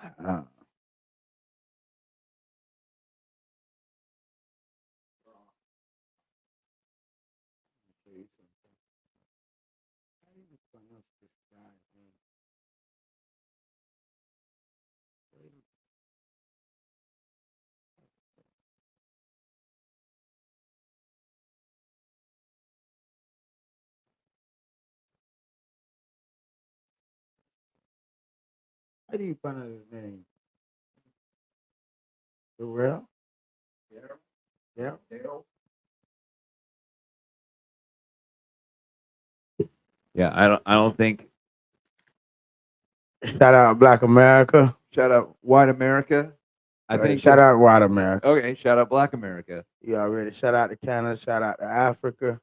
Uh, show you something. How do you pronounce this guy's name? Wait, how do you pronounce his name? Darrell? Yeah. Yeah, I don't think. Shout out Black America. Shout out White America. I think Shout out White America. Okay, shout out Black America. You already shout out to Canada. Shout out to Africa.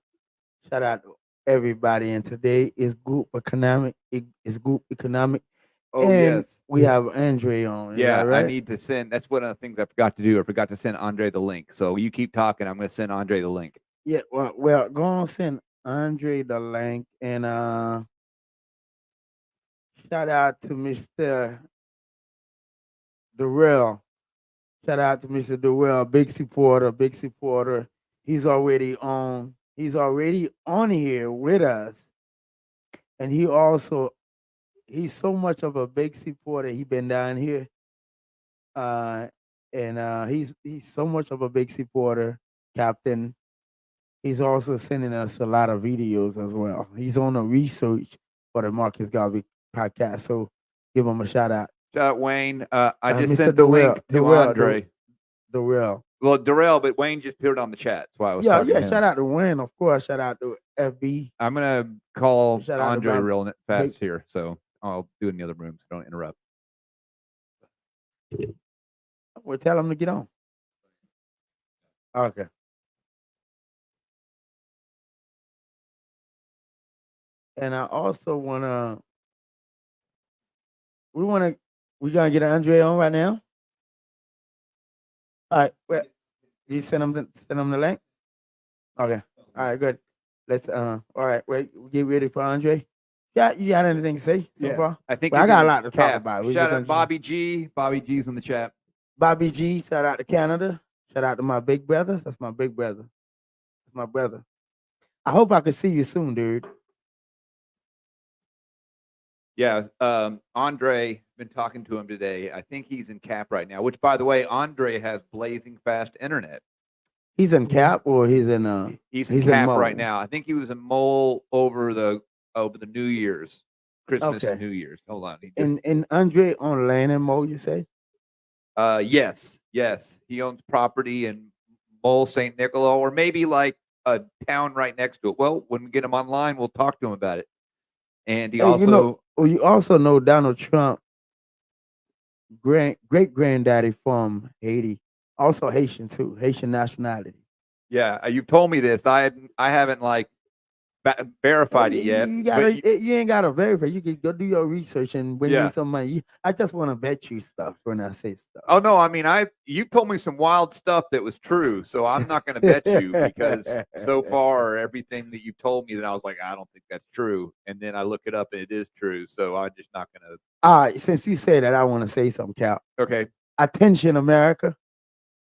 Shout out to everybody. And today is group economic. It's group economic. Oh And yes, we have Andre on. Is yeah. that I right? need to send. That's one of the things I forgot to do. I forgot to send Andre the link. So you keep talking. I'm going to send Andre the link. Yeah. Well, go on send Andre the link and shout out to Mr. Darrell. Shout out to Mr. Darrell, big supporter, big supporter. He's already on. He's already on here with us, and he's so much of a big supporter. He been down here, uh, and he's so much of a big supporter, Captain. He's also sending us a lot of videos as well. He's on the research for the Marcus Garvey podcast, so give him a shout out. Shout out Wayne. I just Mr. sent the Darrell, link to Andre. Darrell. Well, Darrell, but Wayne just put it on the chat. That's why I was Yeah, talking to him. shout out to Wayne, of course. Shout out to FB. I'm gonna call Shout out to Andre Bob- real fast Big- here, so I'll do it in the other room, so don't interrupt. Well, tell him to get on. Okay. And I also we gonna get Andre on right now. All right. Well, you send him the link. Okay. All right. Good. Let's all right. Wait. Get ready for Andre. Yeah. You got anything to say so far? I think Well, I he's got in a the lot to talk chat. about. We Shout just out gonna- Bobby G. Bobby G's in the chat. Bobby G. Shout out to Canada. Shout out to my big brother. That's my big brother. That's my brother. I hope I can see you soon, dude. Yeah, Andre, been talking to him today. I think he's in Cap right now, which, by the way, Andre has blazing fast internet. He's in Cap or he's in He's in he's in Cap Mole. right now. I think he was in Mole over the New Year's, Christmas and Okay. New Year's. Hold on. He just, and Andre on land and Mo, you say? yes. He owns property in Mole, St. Nicolo, or maybe like a town right next to it. Well, when we get him online, we'll talk to him about it. And he Hey, also, you also know Donald Trump, great granddaddy from Haiti, also Haitian too, Haitian nationality. yeah, you've told me this. I haven't like verified it yet. You but gotta, you ain't gotta verify. You can go do your research and bring Yeah. me some money. I just want to bet you stuff when I say stuff. Oh no, I mean you told me some wild stuff that was true, so I'm not gonna bet you because so far everything that you told me that I was like, I don't think that's true. And then I look it up and it is true. So I'm just not gonna All right, since you say that, I want to say something, Cal. Okay. Attention, America.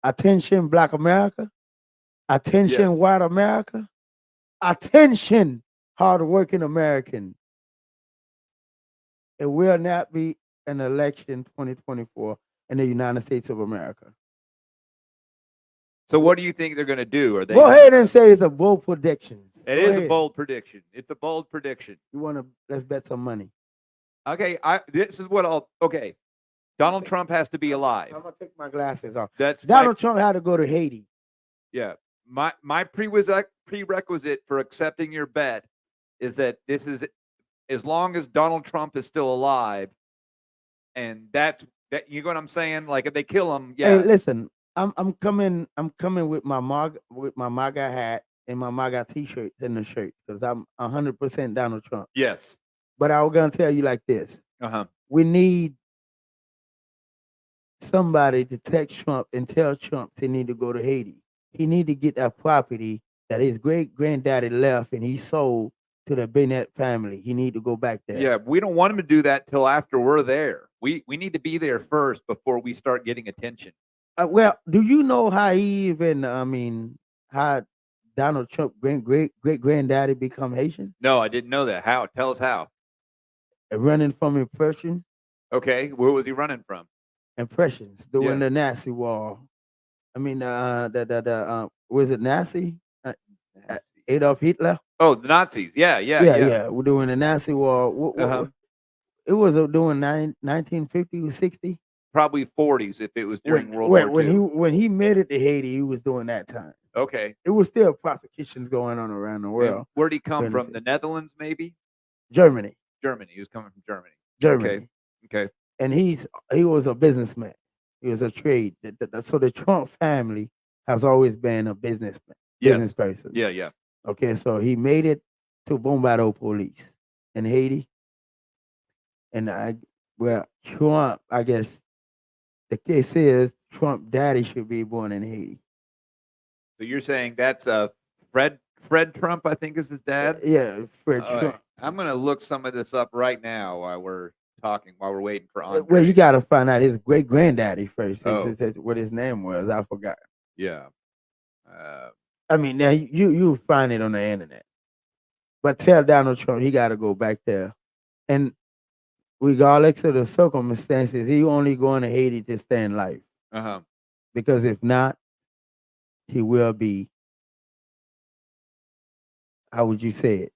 Attention, Black America. Attention, Yes. white America. Attention, hardworking American. It will not be an election 2024 in the United States of America. So what do you think they're gonna do? Are they Go ahead and say it's a bold prediction. It Go is ahead. a bold prediction. It's a bold prediction. You want to let's bet some money. Okay, this is what I'll okay. Donald Trump has to be alive. I'm gonna take my glasses off. That's Donald Trump had to go to Haiti. Yeah. My prerequisite for accepting your bet is that this is as long as Donald Trump is still alive, and that you know what I'm saying? Like if they kill him, yeah. Hey, listen, I'm coming with my MAGA hat and my MAGA t-shirt and the shirt because I'm 100% Donald Trump. Yes. But I was gonna tell you like this: Uh-huh. we need somebody to text Trump and tell Trump he need to go to Haiti. He need to get that property that his great granddaddy left and he sold to the Bennett family. He need to go back there. Yeah, we don't want him to do that till after we're there. We need to be there first before we start getting attention. Well, do you know how he even? I mean, how Donald Trump great granddaddy become Haitian? No, I didn't know that. How? Tell us how. Running from Okay, where was he running from? impressions during Yeah. the Nazi war. I mean, was it Nazi? Uh, Let's see. Adolf Hitler. Oh, the Nazis. Yeah, yeah, Yeah, yeah. yeah. We're doing the Nazi war. Uh-huh. It was doing 1950 or 60. Probably 40s if it was during When World War when he II. when he made it to Haiti, he was doing that time. Okay. It was still prosecutions going on around the And world. where'd he come during the from? The Netherlands, maybe? Germany, Germany. He was coming from Germany. Okay. Germany, Okay. and he was a businessman. He was a trade. So the Trump family has always been a businessman, business Yes. person. Yeah, yeah. Okay, so he made it to Bombado police in Haiti, and Trump. I guess the case is Trump daddy should be born in Haiti. So you're saying that's Fred Trump, I think is his dad? Yeah, Fred All right. Trump. I'm gonna look some of this up right now while we're talking, while we're waiting for Well, you Andre. got to find out his great granddaddy first. Oh, What his name was. I forgot. yeah. Uh, I mean, now you find it on the internet. But tell Donald Trump he got to go back there, and regardless of the circumstances, he only going to Haiti to stay in life. uh-huh. Because if not, he will be. How would you say it?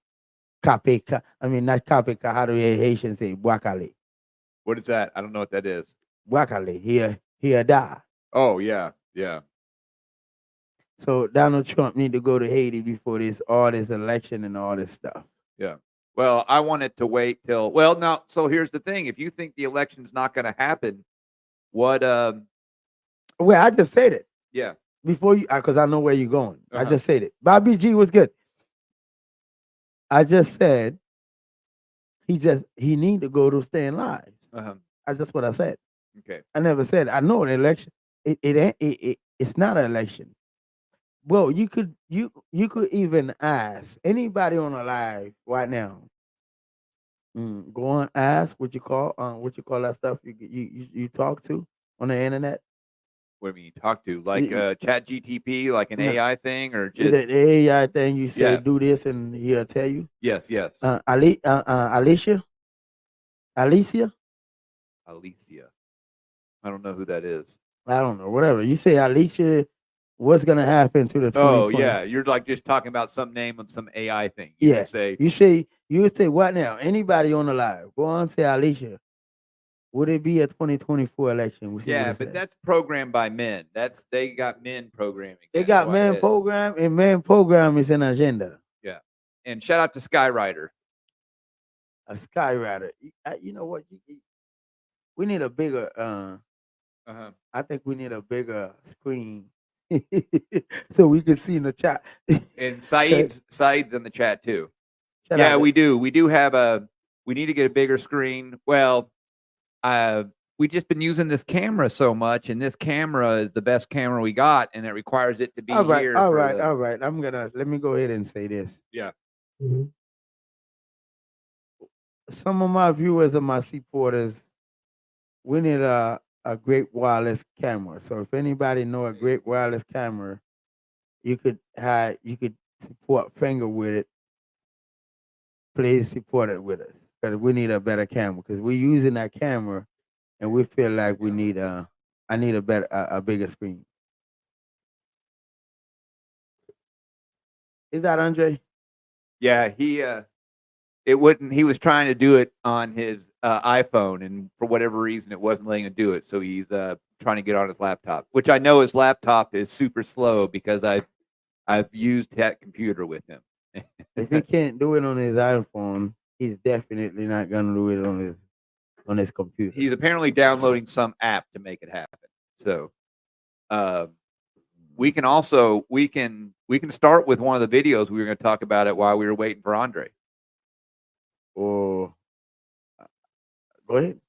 I mean, not kapeka. How do Haitians say Boakale? What is that? I don't know what that is. Boakale. He'll die. Oh, yeah. Yeah. So Donald Trump need to go to Haiti before all this election and all this stuff. Yeah. Well, I wanted to wait till now, so here's the thing. If you think the election's not gonna happen, what Well, I just said it yeah. before you, because I know where you're going. I Uh-huh. just said it. Bobby G was good. I just said he need to go to stay in lives. Uh-huh. That's what I said. Okay. I never said I know an election. It's not an election. Well, you could even ask anybody on a live right now. Go on, ask what you call that stuff you talk to on the internet. What do you mean talk to? Like You- Chat GTP, like an No, AI thing, or the, just the AI thing you say yeah. do this and he'll tell you. Yes, yes. Alicia, Alicia. I don't know who that is. I don't know, whatever you say. Alicia, what's gonna happen to the Oh 2020? yeah. You're like just talking about some name of some AI thing. You Yeah, just say, you would say what now? Anybody on the live, go on, say Alicia. Would it be a 2024 election? We see what yeah, it but says. that's programmed by men. They got men programming They that. got Go man ahead. program, and man program is an agenda. Yeah. And shout out to Skyrider. A skywriter. You know what? We need a bigger. Uh-huh. I think we need a bigger screen so we can see in the chat. And Saeed's in the chat too. Shout Yeah, out we do. We do have we need to get a bigger screen. Well, we just been using this camera so much, and this camera is the best camera we got, and it requires it to be all right, here. all right, all right. Let me go ahead and say this. Yeah. Mhm. Some of my viewers and my supporters, we need a great wireless camera. So if anybody know a great wireless camera, you could support Finger with it. Please support it with us because we need a better camera because we're using that camera and we feel like we need I need a bigger screen. Is that Andre? Yeah, it wouldn't. He was trying to do it on his iPhone, and for whatever reason, it wasn't letting him do it. So he's trying to get on his laptop, which I know his laptop is super slow because I've used that computer with him. If he can't do it on his iPhone, he's definitely not gonna do it on his computer. He's apparently downloading some app to make it happen. So we can also we can start with one of the videos we were going to talk about it while we were waiting for Andre. Or go ahead.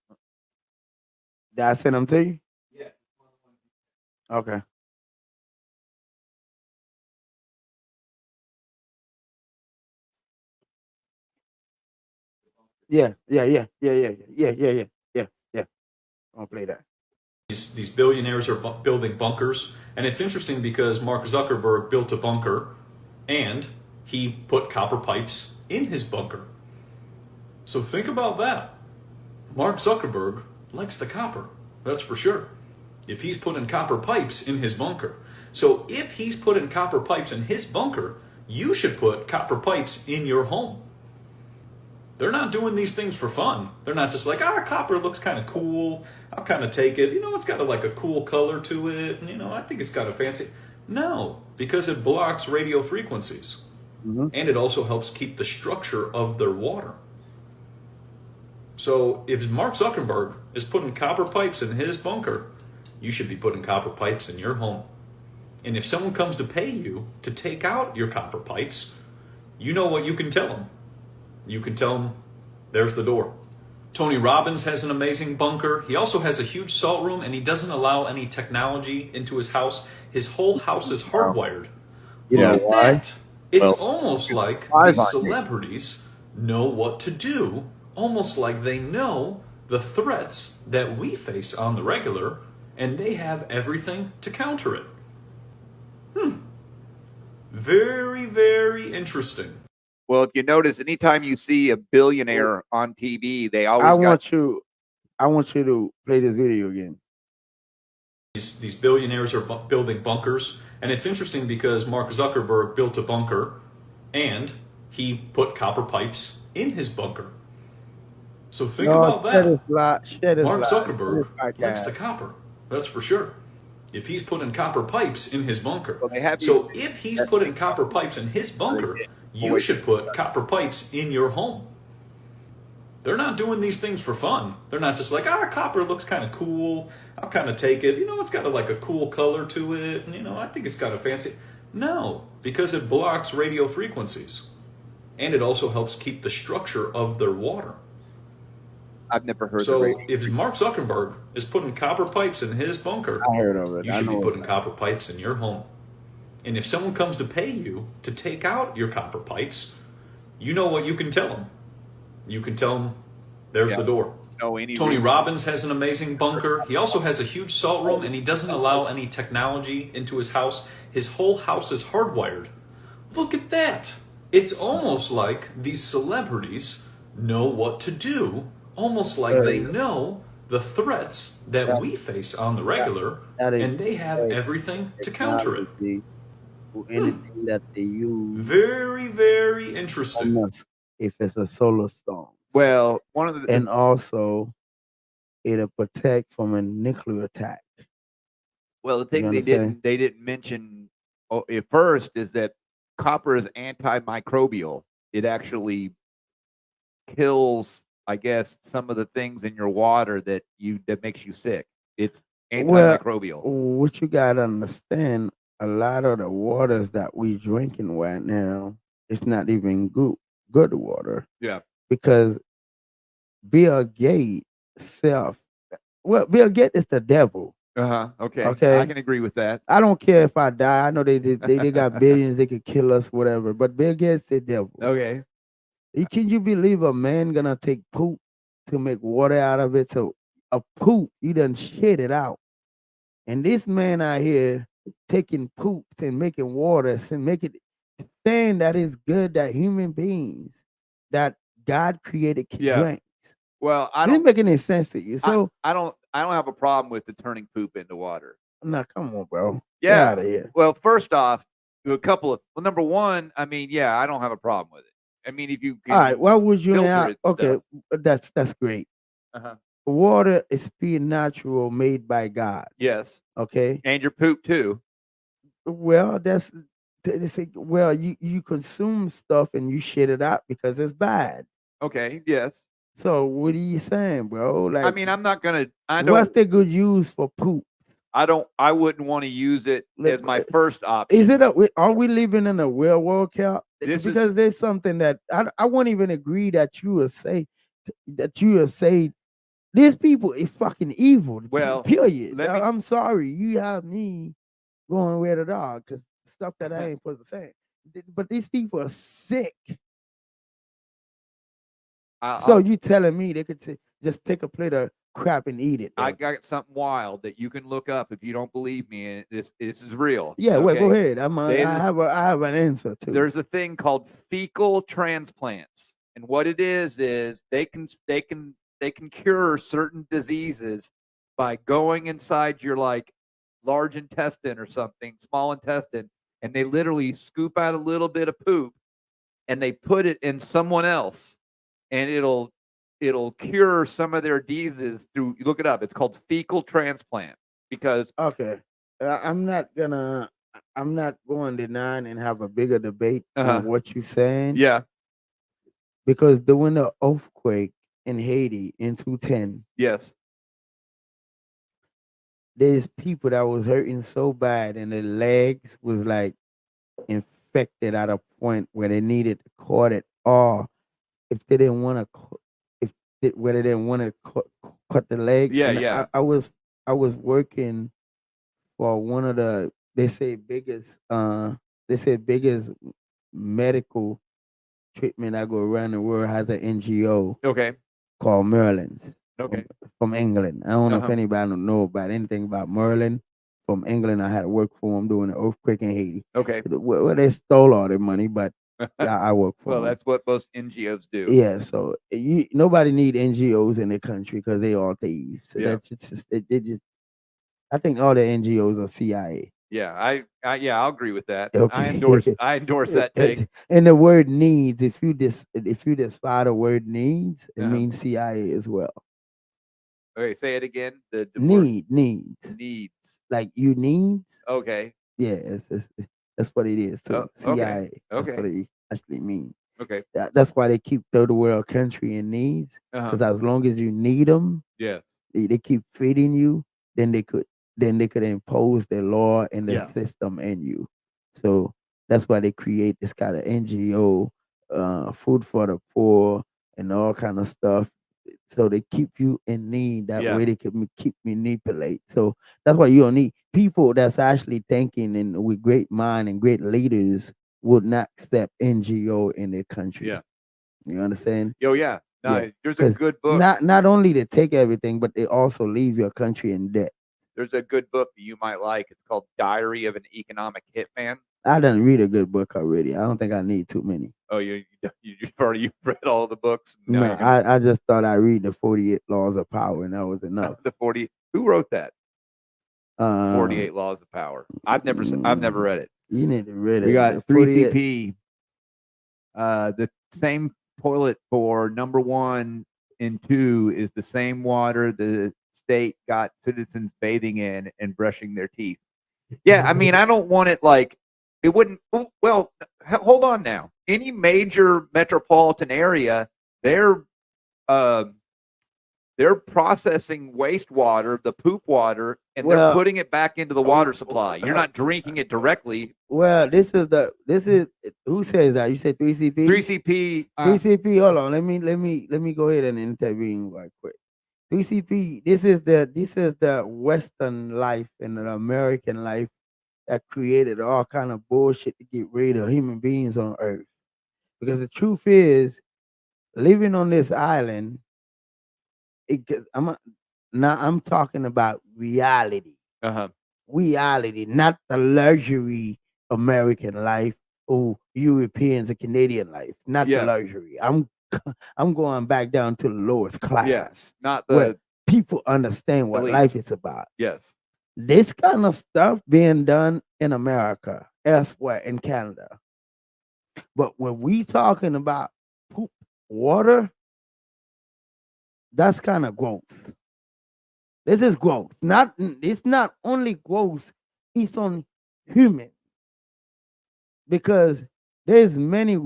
Did I send them to you? Yeah. Okay. Yeah. I'll play that. These billionaires are building bunkers, and it's interesting because Mark Zuckerberg built a bunker, and he put copper pipes in his bunker. So think about that. Mark Zuckerberg likes the copper, that's for sure. If he's putting copper pipes in his bunker. So if he's putting copper pipes in his bunker, you should put copper pipes in your home. They're not doing these things for fun. They're not just like, copper looks kind of cool. I'll kind of take it. It's got like a cool color to it. And, I think it's got a fancy. No, because it blocks radio frequencies. Mm-hmm. And it also helps keep the structure of their water. So if Mark Zuckerberg is putting copper pipes in his bunker, you should be putting copper pipes in your home. And if someone comes to pay you to take out your copper pipes, you know what you can tell them. You can tell them, there's the door. Tony Robbins has an amazing bunker. He also has a huge salt room, and he doesn't allow any technology into his house. His whole house is hardwired. Look at that. It's almost like these celebrities know what to do, almost like they know the threats that we face on the regular, and they have everything to counter it. Very, very interesting. Well, if you notice, anytime you see a billionaire on TV, they always I want you to play this video again. These billionaires are building bunkers, and it's interesting because Mark Zuckerberg built a bunker, and he put copper pipes in his bunker. So think about that. Mark Zuckerberg likes the copper, that's for sure. If he's putting copper pipes in his bunker. So if he's putting copper pipes in his bunker, you should put copper pipes in your home. They're not doing these things for fun. They're not just like, copper looks kind of cool. I'll kind of take it. It's got like a cool color to it. And, I think it's got a fancy. No, because it blocks radio frequencies. And it also helps keep the structure of their water. I've never heard so if Mark Zuckerberg is putting copper pipes in his bunker, I heard of it. You should be putting copper pipes in your home. And if someone comes to pay you to take out your copper pipes, you know what you can tell them. You can tell them, there's the door. Tony Robbins has an amazing bunker. He also has a huge salt room, and he doesn't allow any technology into his house. His whole house is hardwired. Look at that. It's almost like these celebrities know what to do, almost like they know the threats that we face on the regular, and they have everything to counter it. Anything that they use. Very, very interesting. If it's a solar storm. Well, and also it'll protect from a nuclear attack. Well, the thing they didn't mention at first is that copper is antimicrobial. It actually kills, I guess, some of the things in your water that makes you sick. It's antimicrobial. What you gotta understand, a lot of the waters that we drinking right now, it's not even good water. Yeah. Because Bill Gates Bill Gates is the devil. Okay. I can agree with that. I don't care if I die. I know they got billions, they could kill us, whatever. But Bill Gates is the devil. Okay. Can you believe a man gonna take poop to make water out of it? So a poop, you done shit it out. And this man out here taking poops and making water and saying that it's good that human beings that God created can drink. Well, I don't make any sense to you. So I don't have a problem with the turning poop into water. No, come on, bro. Yeah. Get out of here. Well, first off, number one, I don't have a problem with it. If you all right, why would you have? Okay, that's great. Water is being natural, made by God. Yes. Okay. And your poop too. Well, they say, well, you consume stuff and you shit it out because it's bad. Okay. Yes. So what are you saying, bro? Like, I'm not gonna. What's the good use for poop? I wouldn't want to use it as my first option. Is it? Are we living in a real world, Cap? Because there's something that I won't even agree that you will say these people is fucking evil. Well, period. I'm sorry. You have me going where the dog because stuff that I ain't supposed to say. But these people are sick. So you telling me they could just take a plate of crap and eat it. I then. got something wild that you can look up if you don't believe me. And this is real. Yeah, well, go okay? ahead. I They have an answer too. There's a thing called fecal transplants, and what it is they can cure certain diseases by going inside your like large intestine or something, small intestine, and they literally scoop out a little bit of poop and they put it in someone else, and it'll cure some of their diseases through. You look it up. It's called fecal transplant because Okay, I'm not gonna. I'm not going to deny and have a bigger debate Uh-huh. on what you're saying. yeah, Because during the earthquake in Haiti in 2010, yes, there's people that was hurting so bad and their legs was like infected at a point where they needed to cut it off if they didn't want to, where they didn't want to cut the leg. yeah, And yeah. I was working for one of the they say biggest medical treatment I go around the world has an NGO Okay, called Merlin's okay, from England. I don't know if uh-huh. anybody don't know about anything about Merlin from England. I had to work for them during the earthquake in Haiti. okay. Well, they stole all their money, but I work for Well, them. that's what most NGOs do. Yeah, so nobody need NGOs in their country because they all thieves. So Yeah. that's just they just. I think all the NGOs are CIA. Yeah, yeah, I'll agree with that. Okay. I endorse that take. And the word needs, if you defy the word needs, it Uh-huh. means CIA as well. Okay, say it again. The word Needs. needs. Like you need. Okay. Yeah, that's what it is. So Oh, okay, CIA. That's okay. what it actually means. Okay. That's why they keep third world country in needs. Uh-huh. Because as long as you need them, Yes. they keep feeding you, then they could impose their law and the Yeah. system in you. So that's why they create this kind of NGO, food for the poor and all kind of stuff. So they keep you in need. That Yeah. way they can keep manipulate. So that's why you don't need people that's actually thinking and with great mind and great leaders would not accept NGO in their country. Yeah. You understand? Oh, yeah. No, Yeah, there's a 'cause good book. not only they take everything, but they also leave your country in debt. There's a good book that you might like. It's called Diary of an Economic Hitman. I done read a good book already. I don't think I need too many. Oh, you've already read all the books. Now No, you're gonna I just thought I read the 48 Laws of Power and that was enough. the 40. Who wrote that? 48 Uh, Laws of Power. I've never read it. You need to read it. We got The 48 3CP. The same toilet for number 1 and 2 is the same water the state got citizens bathing in and brushing their teeth. Yeah, I mean, I don't want it like it wouldn't. Well, hold on now. Any major metropolitan area, they're processing wastewater, the poop water, and they're Well- putting it back into the water supply. You're not drinking it directly. Well, this is who says that? You said 3CP? 3CP. 3CP, hold on. Let me go ahead and intervene right quick. 3CP, this is the Western life and the American life that created all kind of bullshit to get rid of human beings on Earth. Because the truth is, living on this island, I'm talking about reality. Uh-huh. Reality, not the luxury American life or Europeans and Canadian life. Not Yeah. the luxury. I'm going back down to the lowest class. Yes. Not where the people understand what elite. life is about. yes. This kind of stuff being done in America, elsewhere in Canada. But when we talking about poop water, that's kind of growth. This is growth. It's not only growth, it's on human. Because there's many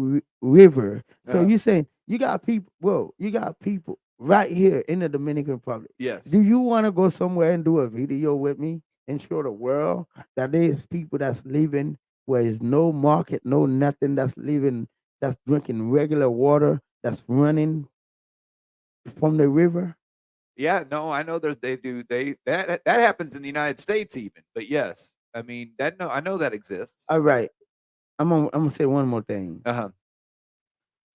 river. So Yeah. you saying you got people right here in the Dominican Republic. Yes. Do you want to go somewhere and do a video with me and show the world that there's people that's living where there's no market, no nothing, that's living, that's drinking regular water, that's running from the river? Yeah, no, I know they do that happens in the United States even. But yes. I mean, I know that exists. All right. I'm gonna say one more thing. Uh-huh.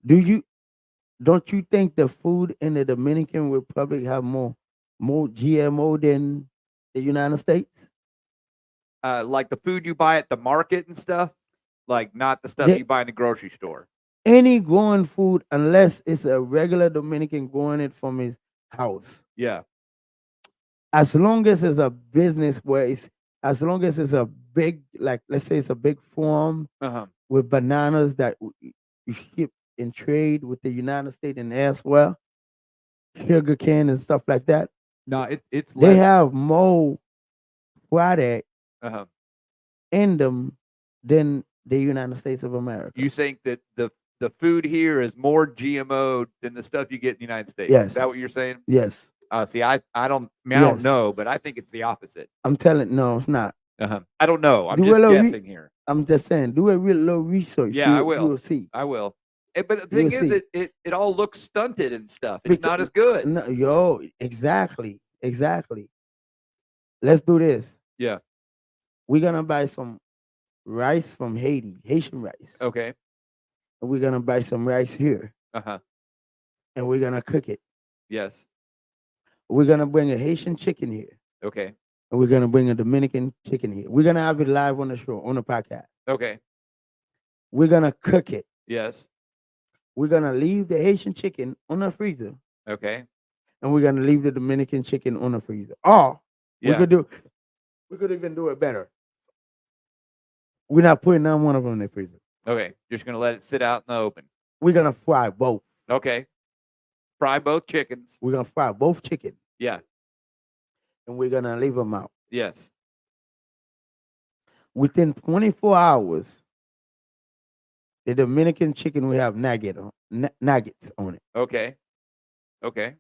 Don't you think the food in the Dominican Republic have more more GMO than the United States? Like the food you buy at the market and stuff, like not the stuff They, you buy in the grocery store. any growing food, unless it's a regular Dominican growing it from his house, Yeah. as long as it's a business where it's, as long as it's a big, like let's say it's a big farm Uh-huh. with bananas that you ship and trade with the United States and elsewhere, sugar cane and stuff like that, No, it's they less. have more product Uh-huh. in them than the United States of America. You think that the food here is more GMO than the stuff you get in the United States? Yes. Is that what you're saying? Yes. See, I don't. I mean, I don't Yes. know, but I think it's the opposite. I'm telling, no, it's not. I don't know. I'm Do a just little guessing here. I'm just saying, do a real little research. Yeah, I You will. will see. I will. But the You'll thing is, see. it all looks stunted and stuff. It's not Because- as good. No, yo, exactly. Exactly. Let's do this. Yeah. We're gonna buy some rice from Haiti, Haitian rice. Okay. And we're gonna buy some rice here Uh-huh. and we're gonna cook it. Yes. We're gonna bring a Haitian chicken here. Okay. And we're gonna bring a Dominican chicken here. We're gonna have it live on the show, on the podcast. Okay. We're gonna cook it. Yes. We're gonna leave the Haitian chicken on the freezer, Okay. and we're gonna leave the Dominican chicken on the freezer. Or Yeah. we could even do it better. We're not putting none one of them in the freezer. Okay. Just gonna let it sit out in the open. We're gonna fry both. Okay. Fry both chickens. We're gonna fry both chicken, Yeah. and we're gonna leave them out. Yes. Within 24 hours, the Dominican chicken will have nuggets on it. Okay. Okay.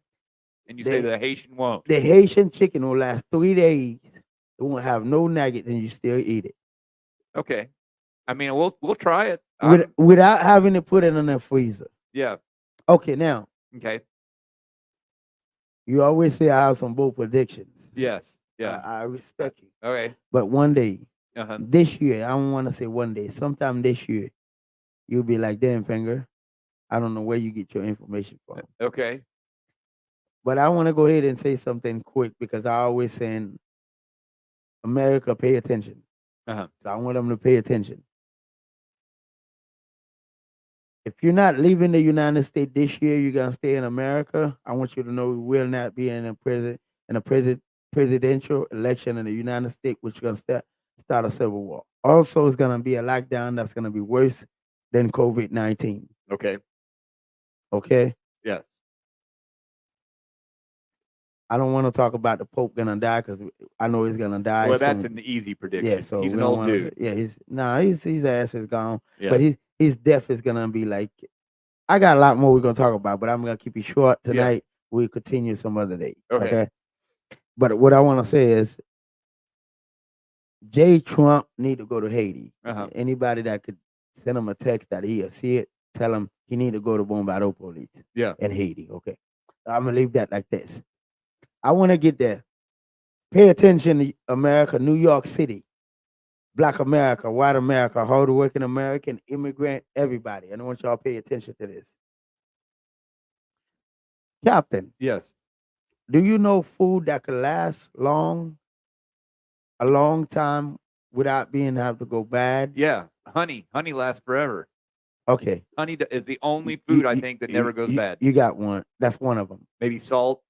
And you say They- the Haitian won't. The Haitian chicken will last 3 days. It won't have no nuggets, and you still eat it Okay. I mean, we'll try it. without having to put it in the freezer. Yeah. Okay, now Okay. you always say I have some bold predictions. Yes. Yeah. I respect you, Okay. but one day, Uh-huh. this year, I don't want to say one day. Sometime this year, you'll be like, "Damn, finger, I don't know where you get your information from." Okay. But I want to go ahead and say something quick because I always saying, America, pay attention. Uh-huh. So I want them to pay attention. If you're not leaving the United States this year, you're gonna stay in America. I want you to know we will not be in a presidential election in the United States, which is gonna start a civil war. Also, it's gonna be a lockdown that's gonna be worse than COVID-19. Okay. Okay. Yes. I don't want to talk about the Pope gonna die because I know he's gonna die. Well, that's soon. an easy prediction. Yeah, so he's we an don't old wanna- dude. Yeah, his ass is gone. Yeah. But his death is gonna be like, I got a lot more we're gonna talk about, but I'm gonna keep it short tonight. We'll continue some other day. Okay. But what I want to say is, J. Trump need to go to Haiti. Uh-huh. Anybody that could send him a text that he'll see it, tell him he need to go to Bombado Police. Yeah. In Haiti. Okay, I'm gonna leave that like this. I want to get there. Pay attention to America, New York City, Black America, White America, hardworking American, immigrant, everybody. I want y'all to pay attention to this. Captain, Yes. do you know food that could last a long time without being have to go bad? Yeah. Honey. Honey lasts forever. Okay. Honey is the only food I think that never goes bad. You got one. That's one of them. Maybe salt.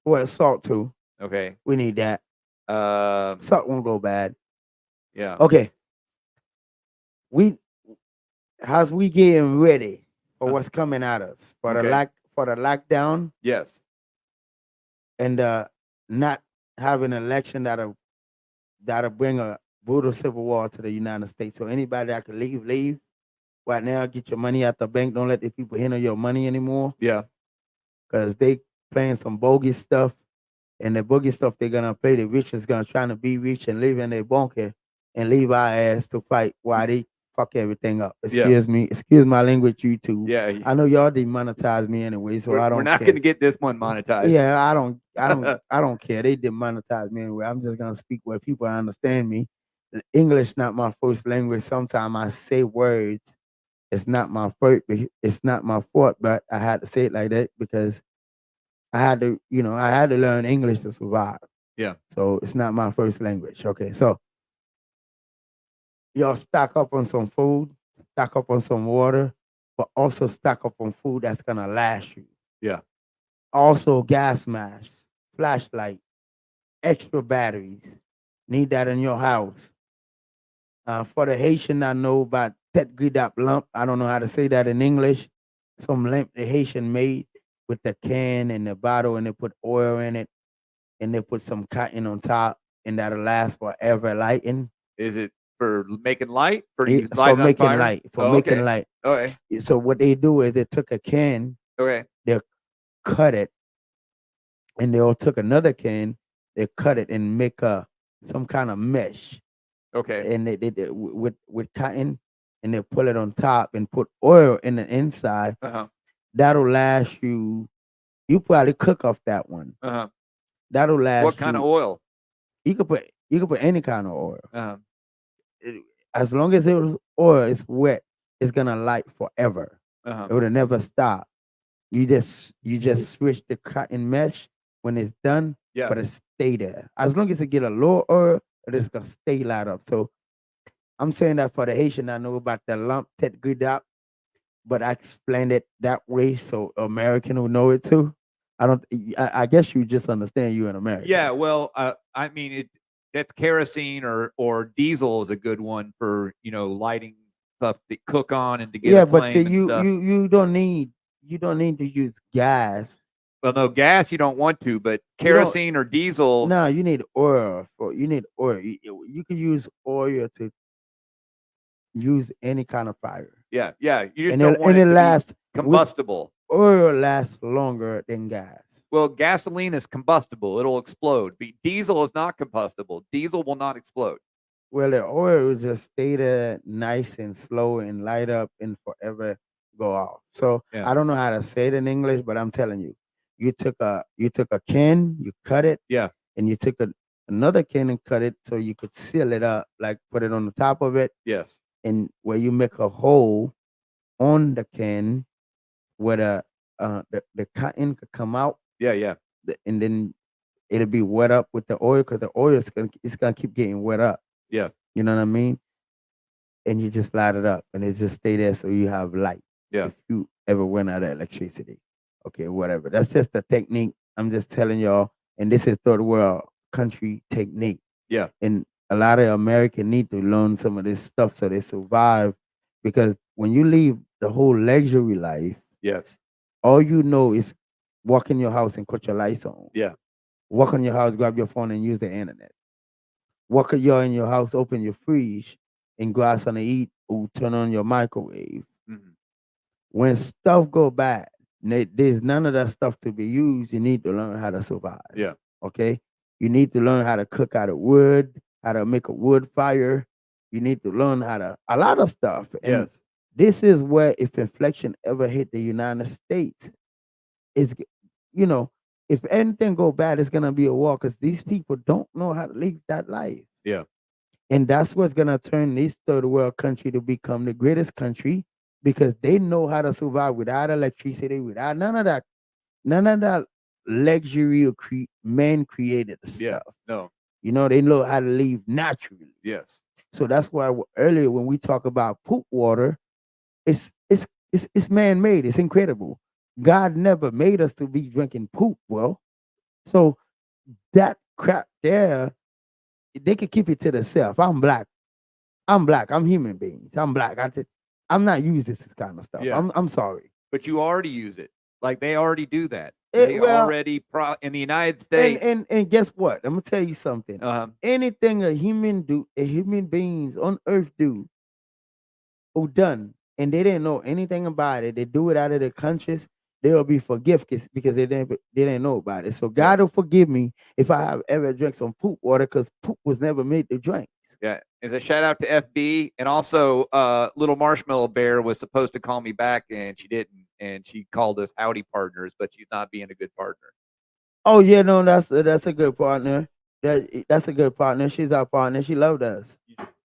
Well, salt too. Okay. We need that. Salt won't go bad. Yeah. Okay. How's we getting ready for what's coming at us for Okay. the lockdown Yes. and not having an election that'll bring a brutal civil war to the United States. So anybody that can leave right now. Get your money out the bank. Don't let the people handle your money anymore Yeah. because they playing some bogus stuff. And the bogus stuff they're gonna play, the rich is gonna try to be rich and live in their bunker and leave our ass to fight while they fuck everything up. Excuse me, excuse my language, YouTube. Yeah. I know y'all demonetize me anyway, so I don't. We're not care. going to get this one monetized. Yeah, I don't care. They demonetize me anyway. I'm just gonna speak where people understand me. English not my first language. Sometimes I say words. It's not my fault. It's not my fault, but I had to say it like that because I had to, I had to learn English to survive. Yeah. So it's not my first language. Okay, so y'all stock up on some food, stock up on some water, but also stock up on food that's gonna last you. Yeah. Also, gas masks, flashlight, extra batteries. Need that in your house. For the Haitian, I know about tête gridap lump. I don't know how to say that in English. Some lamp the Haitian made with the can and the bottle, and they put oil in it, and they put some cotton on top, and that'll last forever. Lighting Is it for making light? For it, you for light it on making fire? light, for Oh, making okay. light. Okay. So what they do is they took a can, Okay. they cut it, and they all took another can, they cut it and make some kind of mesh, Okay. and they with cotton, and they pull it on top and put oil in the inside. Uh-huh. That'll last you. You probably cook off that one. Uh-huh. That'll last What kind of you. oil? You could put any kind of oil. Uh-huh. As long as it was oil, it's wet, it's gonna light forever. Uh-huh. It would never stop. You just switch the cotton mesh when it's done, Yeah. but it stay there. As long as it get a low oil, it's gonna stay light up. So I'm saying that for the Haitian, I know about the lump tête gridap, but I explained it that way so American will know it too. I guess you just understand you in America. Yeah, well, I mean that's kerosene or diesel is a good one for, lighting stuff to cook on and to get Yeah, a but flame and you stuff. you don't need to use gas. Well, no, gas you don't want to, but You don't. kerosene or diesel, No, you need oil. You need oil. You can use oil to use any kind of fire, yeah, you just and don't it want and it it to be lasts. combustible. Oil lasts longer than gas. Well, gasoline is combustible; it'll explode. Diesel is not combustible. Diesel will not explode. Well, the oil will just stay there nice and slow and light up and forever go off. So Yeah. I don't know how to say it in English, but I'm telling you, you took a can, you cut it, Yeah, and you took another can and cut it so you could seal it up, like put it on the top of it, yes, and where you make a hole on the can where the cotton could come out, yeah, and then it'll be wet up with the oil because the oil it's gonna keep getting wet up. yeah, You know what I mean? And you just light it up, and it just stay there so you have light. yeah. If you ever run out of electricity, okay, whatever. That's just the technique. I'm just telling y'all, and this is third world country technique. Yeah. And a lot of Americans need to learn some of this stuff so they survive. Because when you leave the whole luxury life, Yes. all you know is walk in your house and cut your lights on. Yeah. Walk in your house, grab your phone, and use the internet. Walk in your house, open your fridge, and go out something to eat, or turn on your microwave. Mhm. When stuff go bad, there's none of that stuff to be used. You need to learn how to survive. Yeah. Okay. You need to learn how to cook out of wood, how to make a wood fire. You need to learn a lot of stuff. And Yes. this is where if inflation ever hit the United States, it's you know, if anything go bad, it's gonna be a war because these people don't know how to live that life. Yeah. And that's what's gonna turn this third world country to become the greatest country because they know how to survive without electricity, without none of that luxury or man created Yeah. stuff. No. They know how to live naturally. Yes. So that's why earlier when we talk about poop water, it's man made. It's incredible. God never made us to be drinking poop. Well, so that crap there, they could keep it to themselves. I'm black. I'm human beings. I'm black. I'm not used to this kind of stuff. Yeah. I'm sorry. But you already use it. Like they already do that. Eh, They well, already in the United States. And guess what? I'm gonna tell you something. Anything a human beings on earth do or done, and they didn't know anything about it, they do it out of their conscience, they will be forgiven because they didn't know about it. So God will forgive me if I have ever drank some poop water because poop was never made to drink. Yeah. As a shout out to FB, and also little Marshmallow Bear was supposed to call me back and she didn't, and she called us howdy partners, but she's not being a good partner. Oh yeah, no, that's a good partner. That's a good partner. She's our partner. She loved us.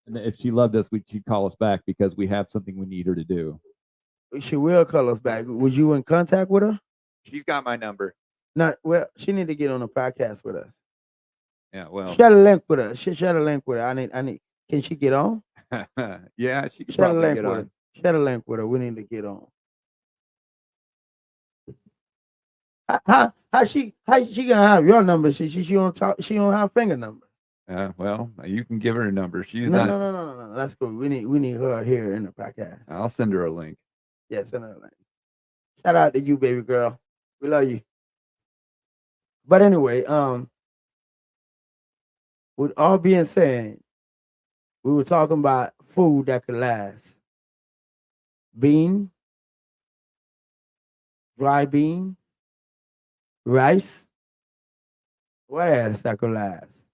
And if she loved us, she'd call us back because we have something we need her to do. She will call us back. Was you in contact with her? She's got my number. Not well. She need to get on the podcast with us. Yeah, well, Share the link with her. Share the link with her. I need. Can she get on? yeah, she could Share the probably link get with on. her. Share the link with her. We need to get on. How she gonna have your number? She don't talk. She don't have finger number. Well, you can give her a number. She's No, not. no, no, no, no, no. That's good. We need her here in the podcast. I'll send her a link. Yeah, send her a link. Shout out to you, baby girl. We love you. But anyway, with all being said, we were talking about food that could last. Bean, dry bean, rice. What else that could last?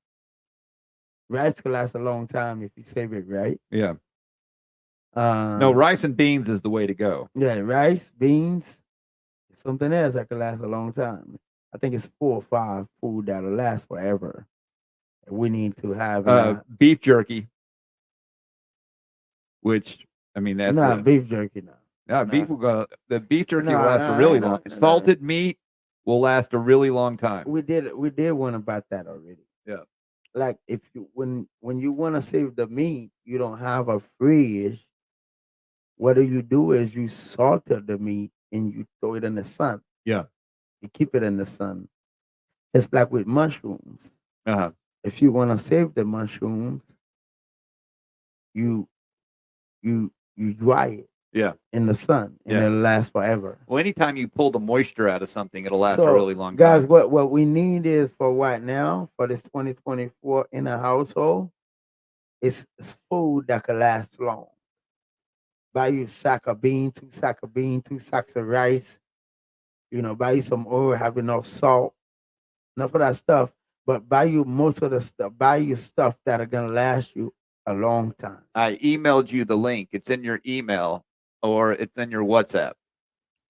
Rice could last a long time if you save it right. Yeah. No, rice and beans is the way to go. Yeah, rice, beans, something else that could last a long time. I think it's 4 or 5 food that'll last forever. We need to have Beef jerky, which I mean that's not beef jerky now. yeah, beef will go. The beef jerky will No, last no, a really no, long. no, no. Salted meat will last a really long time. We did one about that already. Yeah. Like if you when you want to save the meat, you don't have a fridge. What you do is you salter the meat and you throw it in the sun. Yeah. You keep it in the sun. It's like with mushrooms. Uh-huh. If you want to save the mushrooms, you dry it. Yeah. In the sun, and Yeah. it'll last forever. Well, anytime you pull the moisture out of something, it'll last So, a really long guys, time. what we need is for right now, for this 2024 in a household, it's food that can last long. Buy you a sack of bean, 2 sack of bean, 2 sacks of rice. Buy you some oil, have enough salt, enough of that stuff. But buy you most of the stuff. Buy you stuff that are gonna last you a long time. I emailed you the link. It's in your email or it's in your WhatsApp.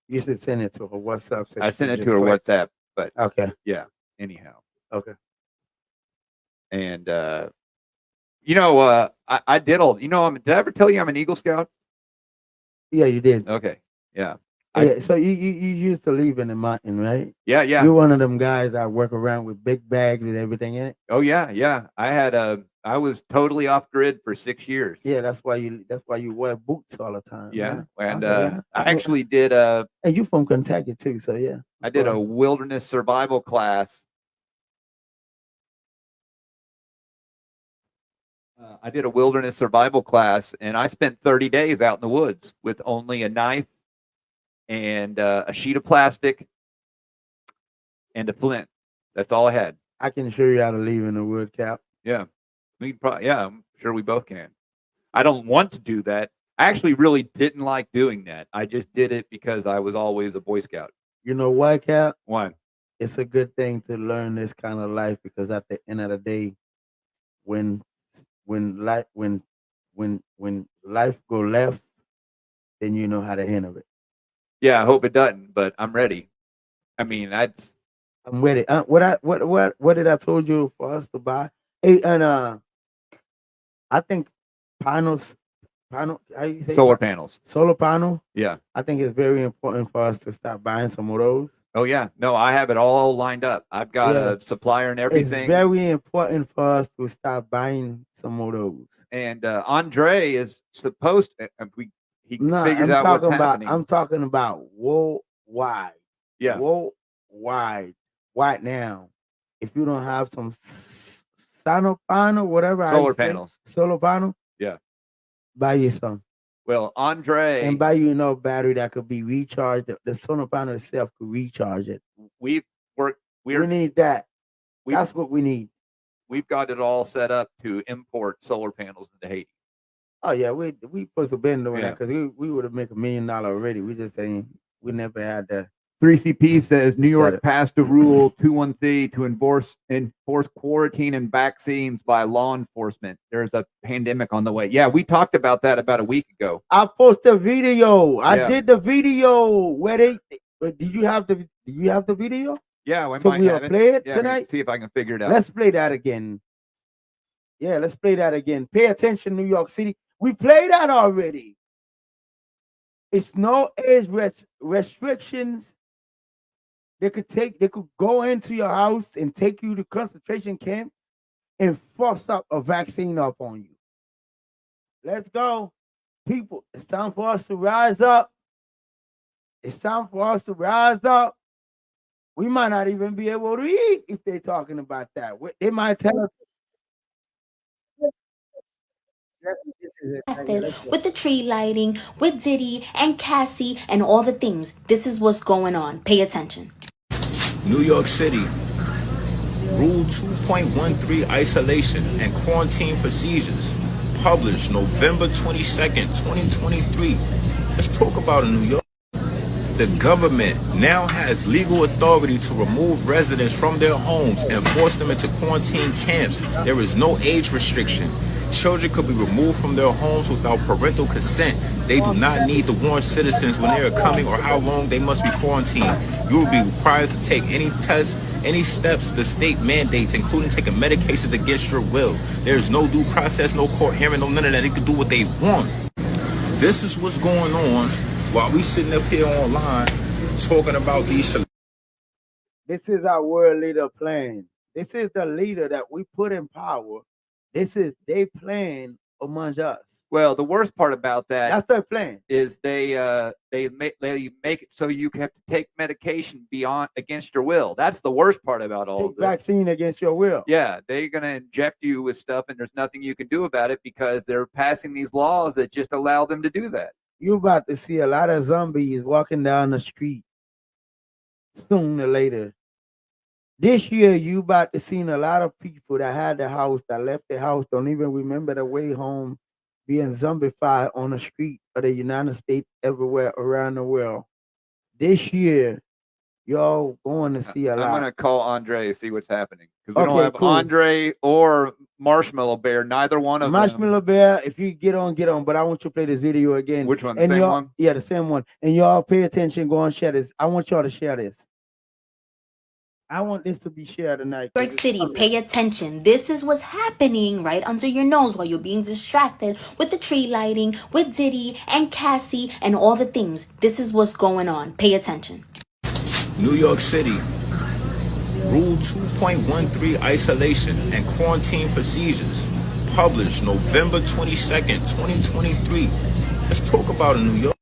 You should send it to her WhatsApp. So I she sent can it just to her click. WhatsApp, but Okay. yeah. Anyhow, Okay. and I did all. Did I ever tell you I'm an Eagle Scout? Yeah, you did. Okay, yeah, Yeah. So you used to live in the mountain, right? yeah. You're one of them guys that work around with big bags and everything in it. Oh yeah. I was totally off grid for 6 years. Yeah, that's why you wear boots all the time. Yeah, huh? and Okay, yeah. I actually did And you from Kentucky too, so yeah. I did a wilderness survival class. I did a wilderness survival class, and I spent 30 days out in the woods with only a knife and a sheet of plastic and a flint. That's all I had. I can show you how to live in the wood, Cap. Yeah, I'm sure we both can. I don't want to do that. I actually really didn't like doing that. I just did it because I was always a Boy Scout. You know why, Cap? One. It's a good thing to learn this kind of life because at the end of the day, when life go left, then you know how to handle it. Yeah, I hope it doesn't, but I'm ready. I mean, I'm ready. What did I told you for us to buy? Hey, and I think panel. How you say solar panels. Solar panel. Yeah. I think it's very important for us to start buying some of those. Oh yeah. No, I have it all lined up. I've got Yeah. a supplier and everything. It's very important for us to start buying some of those. And Andre is supposed to, he No, figures out what's happening. I'm talking about worldwide. Yeah. Worldwide. Right now, if you don't have some solar panel, whatever Solar panels. Solar panel. Yeah. Buy you some. Well, Andre And buy you enough battery that could be recharged. The solar panel itself could recharge it. we need that. we've- That's what we need. we've got it all set up to import solar panels into Haiti. Oh yeah, we supposed to been doing Yeah. that because we would have made $1 million already. We just ain't. We never had that. 3CP says New York Started. passed a rule 213 to enforce quarantine and vaccines by law enforcement. There's a pandemic on the way. Yeah, we talked about that about a week ago. I posted a video. Yeah. I did the video where they. Do you have the video? Yeah, we So might we'll have it. play it Yeah, let me tonight? see if I can figure it out. Let's play that again. Yeah, let's play that again. Pay attention, New York City. We played that already. It's no age restrictions. They could go into your house and take you to concentration camp and force up a vaccine up on you. Let's go. People, it's time for us to rise up. It's time for us to rise up. We might not even be able to eat if they're talking about that. They might tell us. This is it. Let's go. With the tree lighting, with Diddy and Cassie and all the things. This is what's going on. Pay attention. New York City, Rule 2.13 Isolation and Quarantine Procedures, published November 22nd, 2023. Let's talk about it, New York. The government now has legal authority to remove residents from their homes and force them into quarantine camps. There is no age restriction. Children could be removed from their homes without parental consent. They do not need to warn citizens when they are coming or how long they must be quarantined. You will be required to take any tests, any steps the state mandates, including taking medications against your will. There is no due process, no court hearing, no none of that. They can do what they want. This is what's going on while we sitting up here online talking about these. This is our world leader plan. This is the leader that we put in power. This is their plan among us. Well, the worst part about that That's their plan. is they make it so you have to take medication beyond against your will. That's the worst part about all Take of this. vaccine against your will. Yeah, they're gonna inject you with stuff, and there's nothing you can do about it because they're passing these laws that just allow them to do that. You're about to see a lot of zombies walking down the street sooner or later. This year, you about to see a lot of people that had the house, that left the house, don't even remember the way home, being zombified on the street of the United States everywhere around the world. This year, y'all going to see a I'm lot. gonna call Andre to see what's happening because we Okay, don't have cool. Andre or Marshmallow Bear. Neither one of them. Marshmallow Bear, if you get on, but I want you to play this video again. Which one? The And same y'all, one? yeah, the same one. And y'all pay attention, go and share this. I want y'all to share this. I want this to be shared tonight. New York City, pay attention. This is what's happening right under your nose while you're being distracted with the tree lighting, with Diddy and Cassie and all the things. This is what's going on. Pay attention. New York City, Rule 2.13 Isolation and Quarantine Procedures, published November 22nd, 2023. Let's talk about it, New York.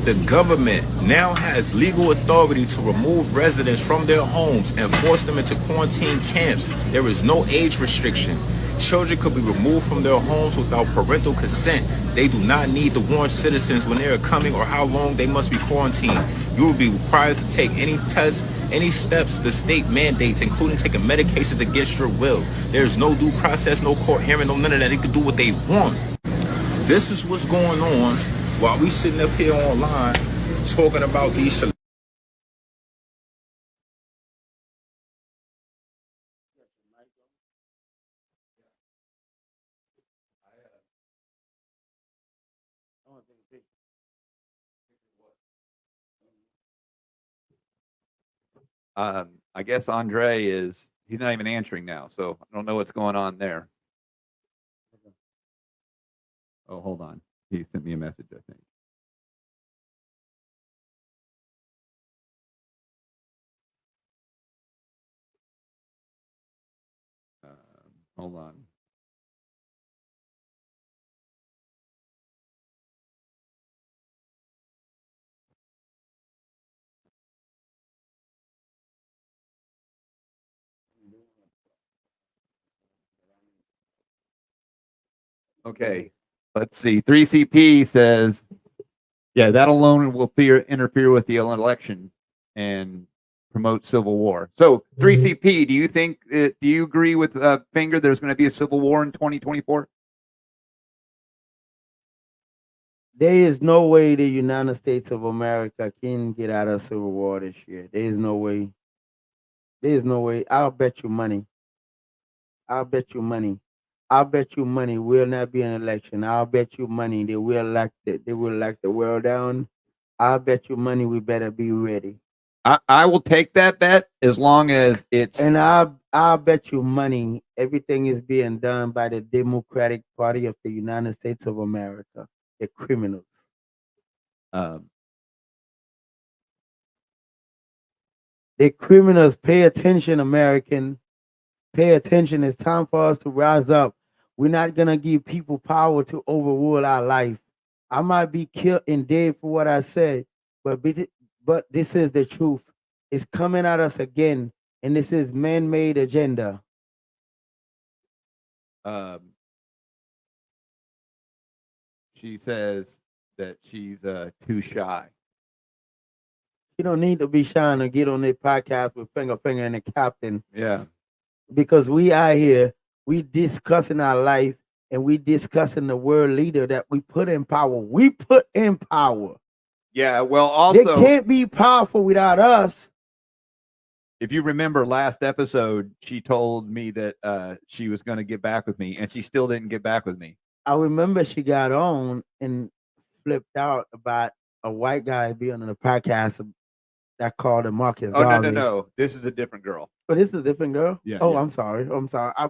The government now has legal authority to remove residents from their homes and force them into quarantine camps. There is no age restriction. Children could be removed from their homes without parental consent. They do not need to warn citizens when they are coming or how long they must be quarantined. You will be required to take any tests, any steps the state mandates, including taking medications against your will. There is no due process, no court hearing, no none of that. They can do what they want. This is what's going on while we sitting up here online talking about these. I guess Andre he's not even answering now, so I don't know what's going on there. Oh, hold on. He sent me a message, I think. Hold on. Okay, let's see. 3CP says, yeah, that alone will interfere with the election and promote civil war. So 3CP, do you think, do you agree with Finger there's going to be a civil war in 2024? There is no way the United States of America can get out of civil war this year. There is no way. There is no way. I'll bet you money. I'll bet you money. I'll bet you money will not be an election. I'll bet you money they will lock the world down. I'll bet you money we better be ready. I will take that bet as long as it's. And I'll bet you money everything is being done by the Democratic Party of the United States of America. The criminals. The criminals, pay attention, American. Pay attention. It's time for us to rise up. We're not gonna give people power to overrule our life. I might be killed and dead for what I say, but this is the truth. It's coming at us again, and this is man-made agenda. She says that she's too shy. You don't need to be shy to get on this podcast with Finger and the Captain, Yeah. because we out here, we discussing our life, and we discussing the world leader that we put in power. We put in power. Yeah. Well, They also, can't be powerful without us. if you remember last episode, she told me that she was going to get back with me, and she still didn't get back with me. I remember she got on and flipped out about a white guy being on the podcast that called him Marcus Oh, Garvey. no. This is a different girl. But this is a different girl? Yeah, Oh, yeah. I'm sorry. I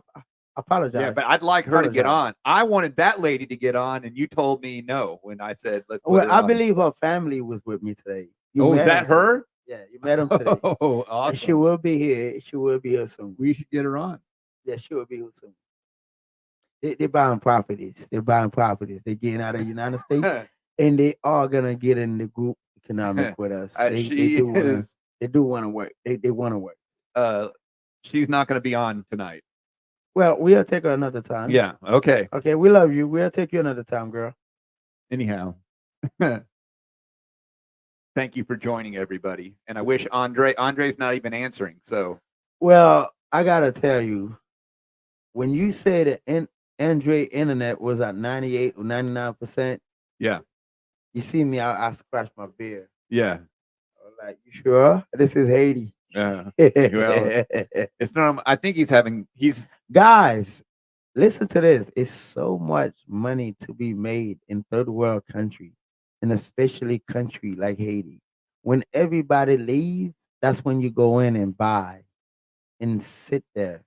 apologize. Yeah, but I'd like her to get Apologize. on. I wanted that lady to get on, and you told me no when I said let's put Well, her I on. believe her family was with me today. You Oh, is met that them her? today. Yeah, you met them today. Oh, And she awesome. will be here. She will be here soon. We should get her on. Yeah, she will be here soon. They're buying properties. They're buying properties. They're getting out of the United States, and they are gonna get in the group economic with us. They She do wanna. is. They do want to work. They want to work. She's not going to be on tonight. Well, we'll take her another time. Yeah. Okay. Okay, we love you. We'll take you another time, girl. Anyhow, thank you for joining, everybody. And I wish Andre's not even answering. So Well, I gotta tell you, when you say that Andre internet was at 98 or 99%, yeah, you see me, I scratch my beard. yeah. I'm like, you sure? This is Haiti. Well, it's not. I think he's Guys, listen to this. It's so much money to be made in third world country, and especially country like Haiti. When everybody leave, that's when you go in and buy and sit there.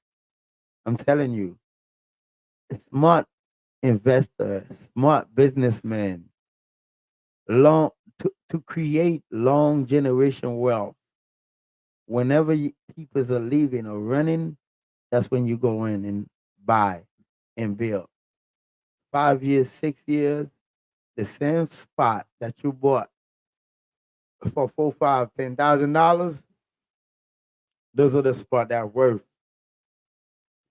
I'm telling you, smart investors, smart businessmen, long to create long generation wealth. Whenever people are leaving or running, that's when you go in and buy and build. 5 years, 6 years, the same spot that you bought for $4, $5, $10,000, those are the spot that are worth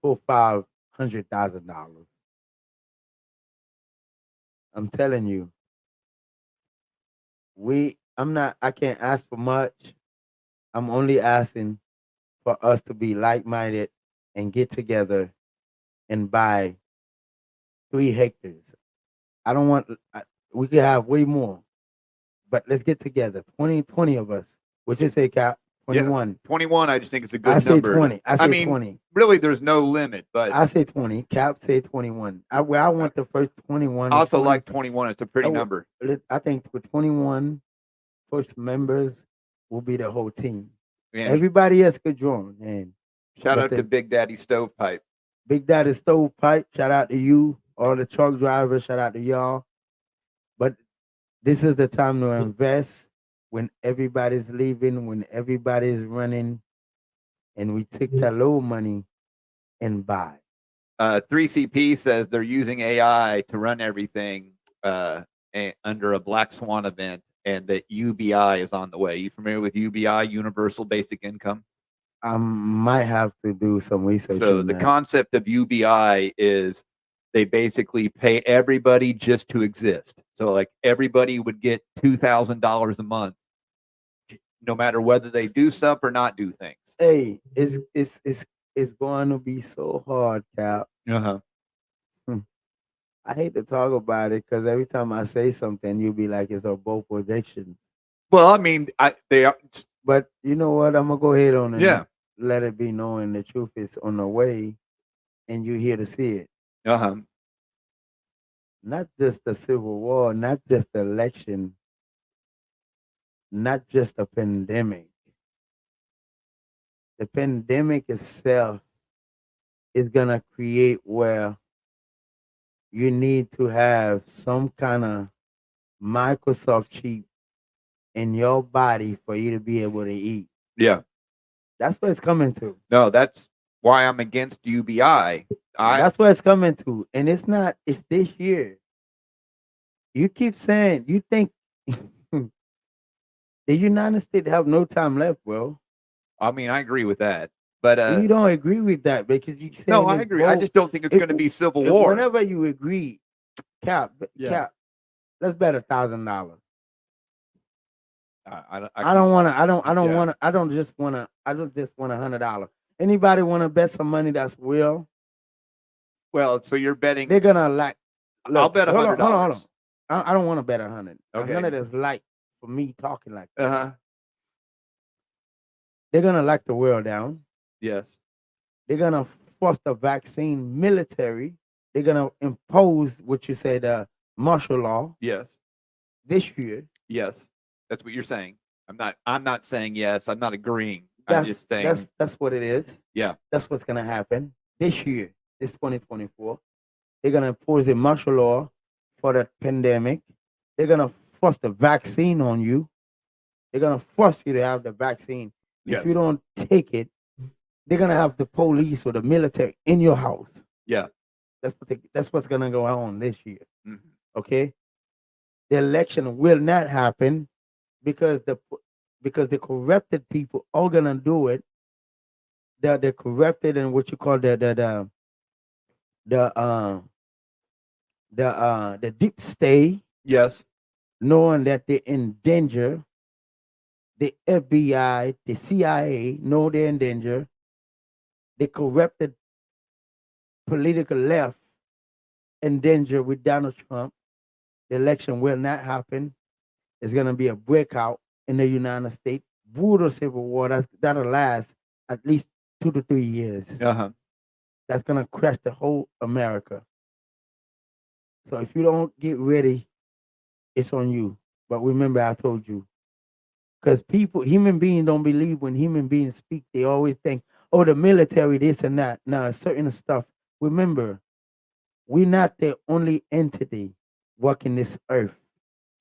$400,000, $500,000. I'm telling you, I can't ask for much. I'm only asking for us to be like-minded and get together and buy 3 hectares. I don't want, we could have way more, but let's get together. 20 of us. What you say, Cap? 21. 21. I just think it's a good I say number. 20. I say mean, 20. really, there's no limit, but I say 20. Cap say 21. I want the first 21. I also 20. like 21. It's a pretty I w- number. I think with 21 first members will be the whole team. Man, Everybody else could join. And shout but out to the- Big Daddy Stovepipe. Big Daddy Stovepipe, shout out to you. All the truck drivers, shout out to y'all. But this is the time to invest when everybody's leaving, when everybody's running, and we take that little money and buy. 3CP says they're using AI to run everything under a Black Swan event, and that UBI is on the way. You familiar with UBI, Universal Basic Income? I might have to do some research. So on the that. concept of UBI is they basically pay everybody just to exist. So like everybody would get $2,000 a month, no matter whether they do stuff or not do things. Hey, it's going to be so hard, Cap. Uh-huh. I hate to talk about it because every time I say something, you'll be like, it's a bold prediction. Well, I mean, they are. But you know what? I'm gonna go ahead on and Yeah. let it be known the truth is on the way, and you're here to see it. Uh-huh. Not just the Civil War, not just the election, not just a pandemic. The pandemic itself is gonna create where you need to have some kind of Microsoft chip in your body for you to be able to eat. Yeah. That's what it's coming to. No, that's why I'm against UBI. That's what it's coming to. And it's not, it's this year. You keep saying, you think the United States have no time left, bro. I mean, I agree with that. But You don't agree with that because you say no, I agree. I just don't think it's going to be civil war. Whenever you agree, Cap, let's bet $1,000. I don't want to. I don't just want to. I don't just want $100. Anybody want to bet some money that's real? Well, so you're betting. They're gonna like. I'll bet $100. Hold on. I don't want to bet 100. Okay. 100 is light for me talking like that. Uh-huh. They're gonna lock the world down. Yes. They're gonna force the vaccine military. They're gonna impose what you said, martial law. Yes. This year. Yes. That's what you're saying. I'm not saying yes. I'm not agreeing. I'm just saying that's what it is. Yeah. That's what's gonna happen this year. This 2024. They're gonna impose a martial law for the pandemic. They're gonna force the vaccine on you. They're gonna force you to have the vaccine. Yes. If you don't take it, they're gonna have the police or the military in your house. Yeah. That's what's gonna go on this year. Mhm. Okay. The election will not happen because the corrupted people are gonna do it. They're corrupted and what you call the deep state, Yes. knowing that they endanger the FBI, the CIA, know they're in danger. The corrupted political left in danger with Donald Trump. The election will not happen. It's gonna be a breakout in the United States, brutal civil war that'll last at least 2 to 3 years. Uh-huh. That's gonna crash the whole America. So if you don't get ready, it's on you. But remember, I told you, because human beings don't believe when human beings speak. They always think, oh, the military, this and that. Now, certain stuff. Remember, we're not the only entity walking this earth.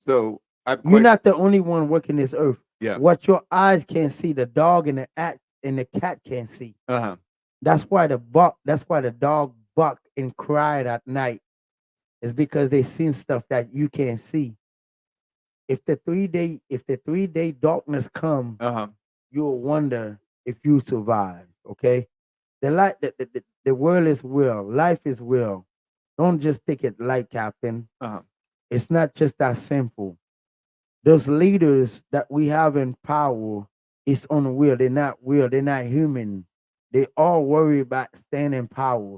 So You're not the only one working this earth. Yeah. What your eyes can't see, the dog and the cat can't see. Uh-huh. That's why the dog buck and cried at night. Is because they seen stuff that you can't see. If the 3-day darkness come, Uh-huh. you'll wonder if you survive. Okay, the world is real. Life is real. Don't just take it light, Captain. Uh-huh. It's not just that simple. Those leaders that we have in power is unreal. They're not real. They're not human. They all worry about staying in power.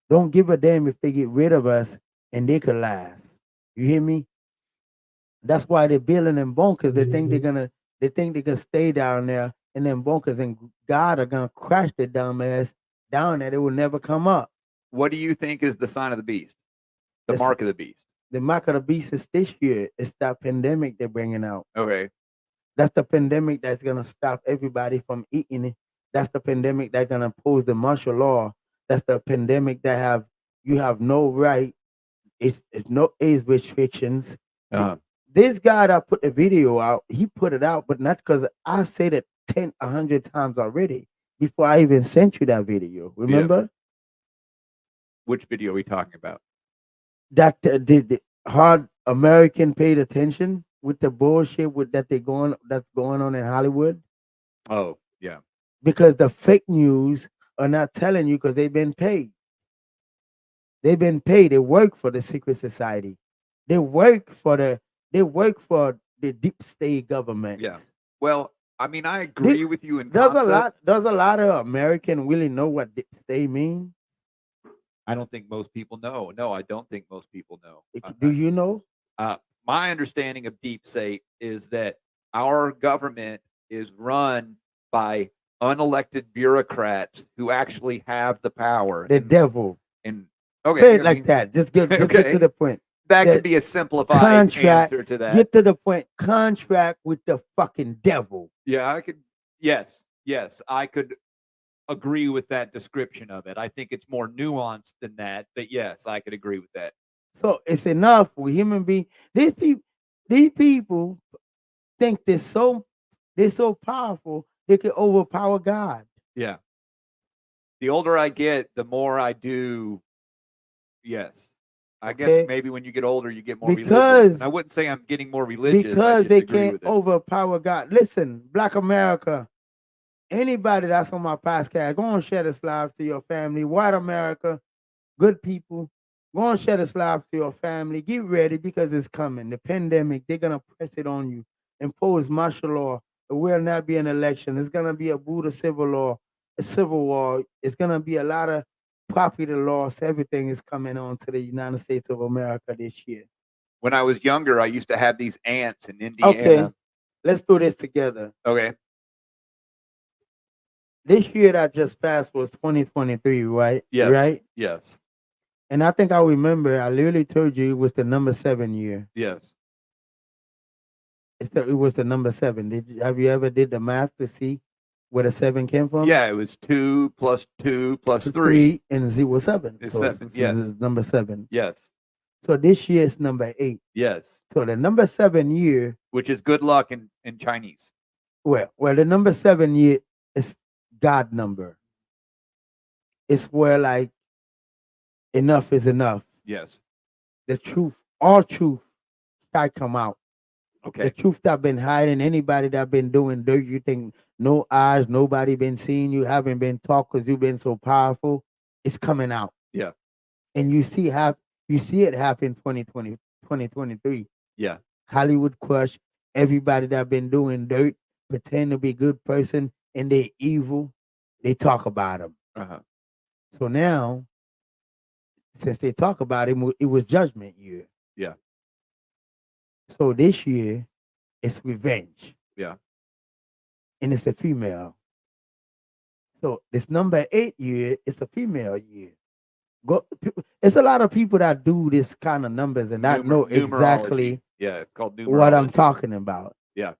Don't give a damn if they get rid of us and they could laugh. You hear me? That's why they're building them bunkers. They think they can stay down there in them bunkers, and God are gonna crash the dumbass down there. They will never come up. What do you think is the sign of the beast? The It's- mark of the beast. The mark of the beast is this year. It's that pandemic they're bringing out. Okay. That's the pandemic that's gonna stop everybody from eating it. That's the pandemic that's gonna impose the martial law. That's the pandemic that you have no right. It's no age restrictions. Uh-huh. This guy that put the video out, he put it out, but not because I said it 100 times already before I even sent you that video. Remember Which video are we talking about? that the hard American paid attention with the bullshit that's going on in Hollywood Oh, yeah. because the fake news are not telling you because they've been paid. They've been paid. They work for the secret society. They work for the deep state government. Yeah. Well, I mean, I agree with you in Does concept. a lot of American really know what deep state mean? I don't think most people know. No, I don't think most people know. Do you know? My understanding of deep state is that our government is run by unelected bureaucrats who actually have the power. The devil. And okay, Say it I like mean, that. Just get Okay. to the point. That the could be a simplified contract- answer to that. Get to the point. Contract with the fucking devil. Yeah, I could. Yes, I could agree with that description of it. I think it's more nuanced than that, but yes, I could agree with that. So it's enough with human beings. These people think they're so powerful they can overpower God. Yeah. The older I get, the more I do. Yes. I guess Okay? maybe when you get older, you get more religious. Because And I wouldn't say I'm getting more religious. I because just they agree can't with it. overpower God. Listen, Black America, anybody that's on my podcast, go and share this live to your family. White America, good people, go and share this live to your family. Get ready because it's coming. The pandemic, they're gonna press it on you. Impose martial law. It will not be an election. It's gonna be a Buddha civil law, a civil war. It's gonna be a lot of property loss. Everything is coming on to the United States of America this year. When I was younger, I used to have these aunts in Okay, Indiana. let's do this together. Okay. This year that just passed was 2023, right? Yes. Right? Yes. And I think I remember I literally told you it was the number 7 year. Yes. It was the number 7. Have you ever did the math to see where the 7 came from? Yeah, it was 2 plus 2 plus 3. 3 and 0 7. It's So 7. Yes. it's number 7. Yes. So this year is number 8. Yes. So the number 7 year, Which is good luck in Chinese. well, the number 7 year is God number. It's where like enough is enough. Yes. The truth, all truth, shall come out. The Okay. truth that been hiding, anybody that been doing dirt, you think no eyes, nobody been seeing you, haven't been taught because you've been so powerful, it's coming out. Yeah. And you see it happen 2020, 2023. Yeah. Hollywood crush, everybody that been doing dirt, pretend to be a good person, and they evil, they talk about them. Uh-huh. So now, since they talk about him, it was judgment year. Yeah. So this year, it's revenge. Yeah. And it's a female. So this number 8 year, it's a female year. It's a lot of people that do this kind of numbers and not know exactly Yeah, it's called numerology. what I'm talking about. Yeah.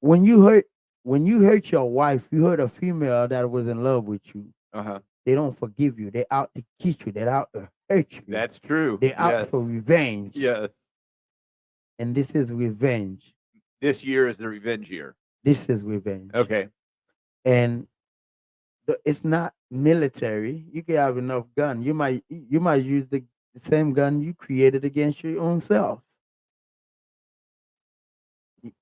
When you hurt your wife, you hurt a female that was in love with you. Uh-huh. They don't forgive you. They're out to kiss you. They're out to hurt you. That's true. They're out Yes. for revenge. Yes. And this is revenge. This year is the revenge year. This is revenge. Okay. And it's not military. You can have enough gun. You might use the same gun you created against your own self.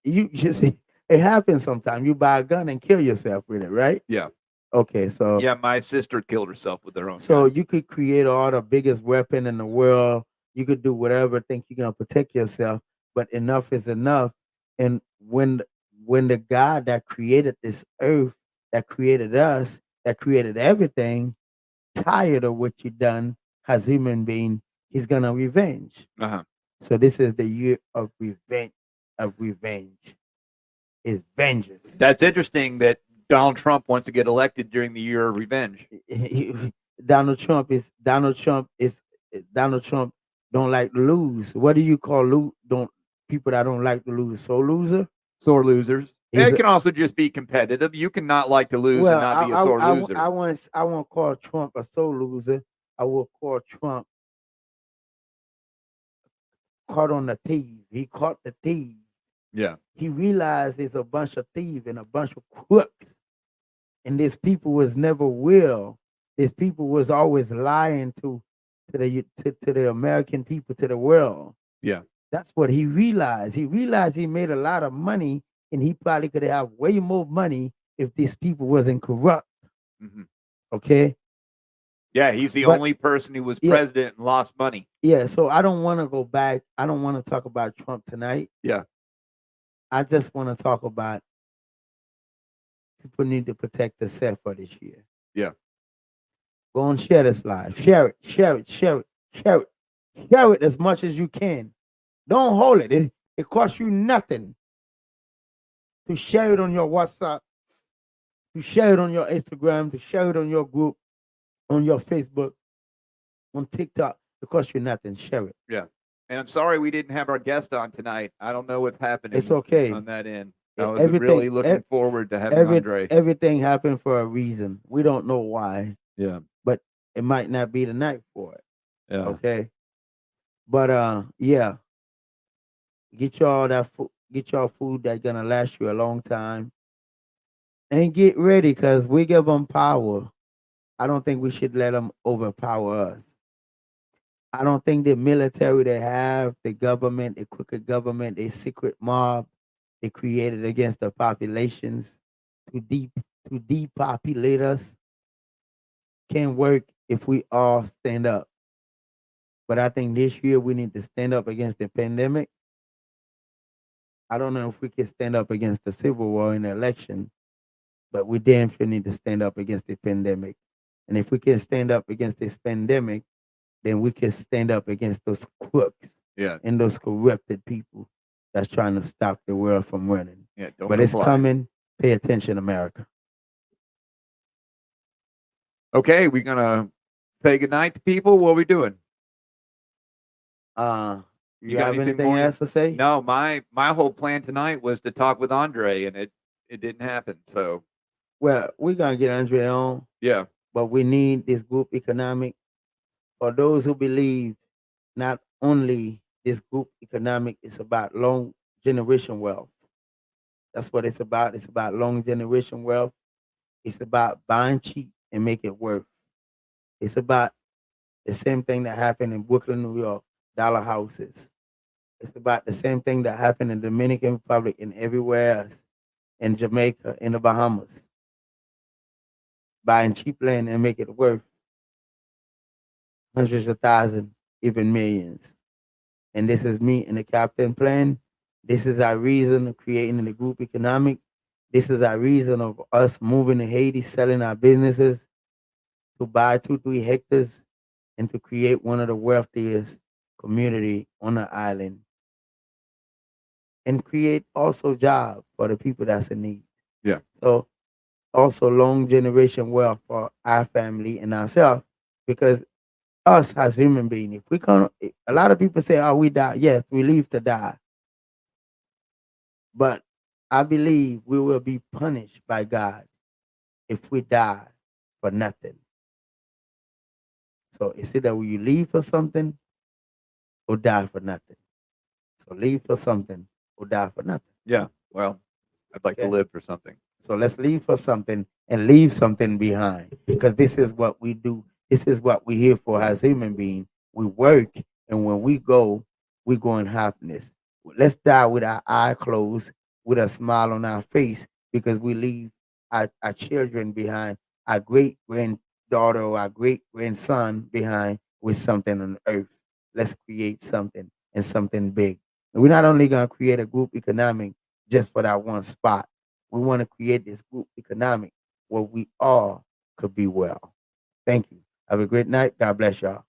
You just it happens sometimes. You buy a gun and kill yourself with it, right? Yeah. Okay, so Yeah, my sister killed herself with her own so gun. you could create all the biggest weapon in the world. You could do whatever, think you're gonna protect yourself, but enough is enough. And when the God that created this earth, that created us, that created everything, tired of what you done as human being, he's gonna revenge. Uh-huh. So this is the year of revenge. It's vengeance. That's interesting that Donald Trump wants to get elected during the year of revenge. Donald Trump don't like to lose. What do you call people that don't like to lose? So loser? Sore losers. He's It a- can also just be competitive. You can not like to lose and not be a sore loser. I won't call Trump a soul loser. I will call Trump caught on the thief. He caught the thief. Yeah. He realized there's a bunch of thieves and a bunch of crooks. And these people was never will. These people was always lying to the American people, to the world. Yeah. That's what he realized. He realized he made a lot of money, and he probably could have way more money if these people wasn't corrupt. Mm-hmm. Okay. Yeah, he's the But- only person who was Yeah. president and lost money. Yeah. So I don't want to go back. I don't want to talk about Trump tonight. Yeah. I just want to talk about people need to protect themselves for this year. Yeah. Go and share this live. Share it as much as you can. Don't hold it. It costs you nothing to share it on your WhatsApp, to share it on your Instagram, to share it on your group, on your Facebook, on TikTok. It costs you nothing. Share it. Yeah. And I'm sorry we didn't have our guest on tonight. I don't know what's happening It's okay. on that end. I was Everything- really looking forward to having Andre. Everything happened for a reason. We don't know why. Yeah. But it might not be the night for it. Yeah. Okay. But yeah. Get y'all food that's gonna last you a long time. And get ready because we give them power. I don't think we should let them overpower us. I don't think the military they have, the government, the crooked government, the secret mob they created against the populations to deep to depopulate us can work if we all stand up. But I think this year we need to stand up against the pandemic. I don't know if we can stand up against the civil war in the election, but we damn sure need to stand up against the pandemic. And if we can stand up against this pandemic, then we can stand up against those crooks Yeah. and those corrupted people that's trying to stop the world from running. Yeah. Don't But it's comply. coming. Pay attention, America. Okay, we're gonna say goodnight to people. What are we doing? You got have anything anything more? else to say? No, my whole plan tonight was to talk with Andre, and it didn't happen. So Well, we're gonna get Andre on, yeah, but we need this group economic for those who believe not only this group economic is about long generation wealth. That's what it's about. It's about long generation wealth. It's about buying cheap and make it worth. It's about the same thing that happened in Brooklyn, New York, dollar houses. It's about the same thing that happened in Dominican Republic and everywhere else, in Jamaica, in the Bahamas. Buying cheap land and make it worth hundreds of thousands, even millions. And this is me and the captain plan. This is our reason of creating the group economic. This is our reason of us moving to Haiti, selling our businesses to buy 2-3 hectares and to create one of the wealthiest community on the island and create also job for the people that's in need. Yeah. So also long generation wealth for our family and ourselves because us as human beings, if we come, a lot of people say, "Oh, we die." Yes, we live to die, but I believe we will be punished by God if we die for nothing. So it's either you live for something or die for nothing. So live for something or die for nothing. yeah. Well, I'd like to Okay. live for something. So let's leave for something and leave something behind because this is what we do. This is what we're here for as human beings. We work, and when we go in happiness. Let's die with our eye closed, with a smile on our face because we leave our children behind, our great granddaughter or our great grandson behind with something on earth. Let's create something and something big. And we're not only going to create a group economic just for that one spot. We want to create this group economic where we all could be well. Thank you. Have a great night. God bless y'all.